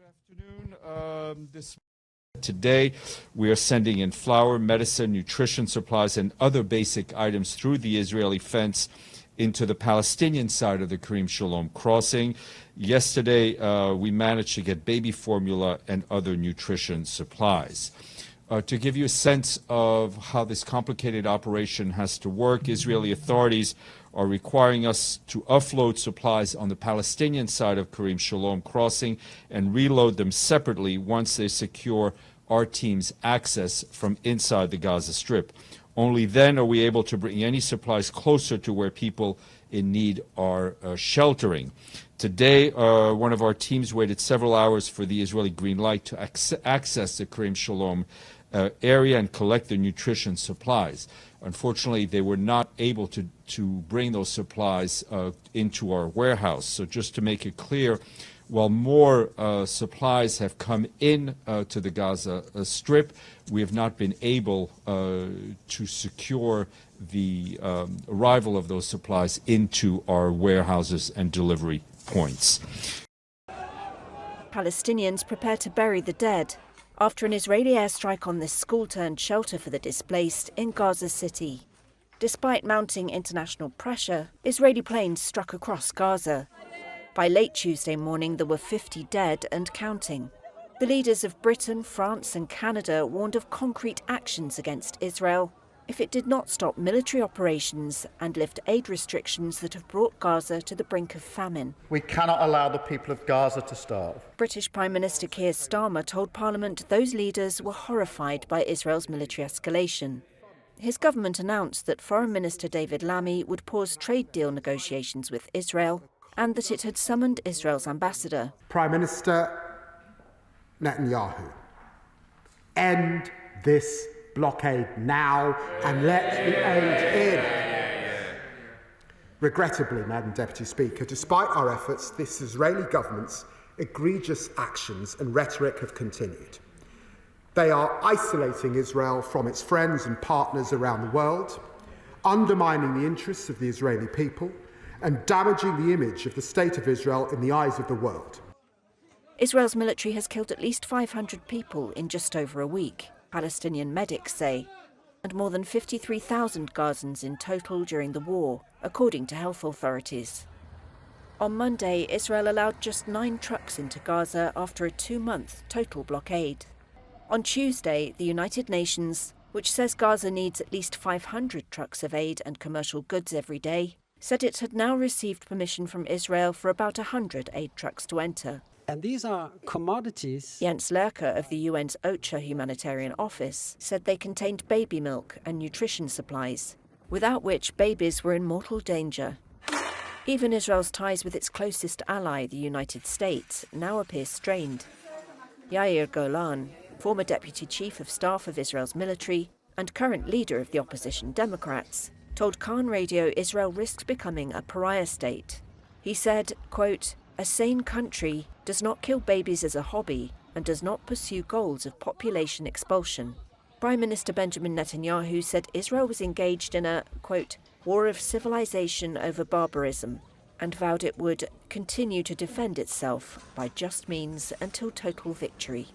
afternoon. Today, we are sending in flour, medicine, nutrition supplies, and other basic items through the Israeli fence into the Palestinian side of the Karim Shalom crossing. Yesterday, we managed to get baby formula and other nutrition supplies. To give you a sense of how this complicated operation has to work, Israeli authorities are requiring us to offload supplies on the Palestinian side of Karim Shalom crossing and reload them separately once they secure our team's access from inside the Gaza Strip. Only then are we able to bring any supplies closer to where people in need are sheltering. Today, one of our teams waited several hours for the Israeli green light to access the Karim Shalom area and collect the nutrition supplies. Unfortunately, they were not able to bring those supplies into our warehouse. So just to make it clear, while more supplies have come in to the Gaza Strip, we have not been able to secure the arrival of those supplies into our warehouses and delivery points. Palestinians prepare to bury the dead after an Israeli airstrike on this school-turned-shelter for the displaced in Gaza City. Despite mounting international pressure, Israeli planes struck across Gaza. By late Tuesday morning, there were 50 dead and counting. The leaders of Britain, France and Canada warned of concrete actions against Israel if it did not stop military operations and lift aid restrictions that have brought Gaza to the brink of famine. We cannot allow the people of Gaza to starve. British Prime Minister Keir Starmer told Parliament those leaders were horrified by Israel's military escalation. His government announced that Foreign Minister David Lammy would pause trade deal negotiations with Israel and that it had summoned Israel's ambassador. Prime Minister Netanyahu, end this blockade now and let the aid in. Regrettably, Madam Deputy Speaker, despite our efforts, this Israeli government's egregious actions and rhetoric have continued. They are isolating Israel from its friends and partners around the world, undermining the interests of the Israeli people, and damaging the image of the State of Israel in the eyes of the world. Israel's military has killed at least 500 people in just over a week, Palestinian medics say, and more than 53,000 Gazans in total during the war, according to health authorities. On Monday, Israel allowed just 9 trucks into Gaza after a 2-month total blockade. On Tuesday, the United Nations, which says Gaza needs at least 500 trucks of aid and commercial goods every day, said it had now received permission from Israel for about 100 aid trucks to enter. And these are commodities. Jens Lercher of the UN's OCHA humanitarian office said they contained baby milk and nutrition supplies, without which babies were in mortal danger. Even Israel's ties with its closest ally, the United States, now appear strained. Yair Golan, former deputy chief of staff of Israel's military and current leader of the opposition Democrats, told Khan Radio Israel risks becoming a pariah state. He said, quote, "A sane country does not kill babies as a hobby and does not pursue goals of population expulsion." Prime Minister Benjamin Netanyahu said Israel was engaged in a, quote, "war of civilization over barbarism," and vowed it would continue to defend itself by just means until total victory.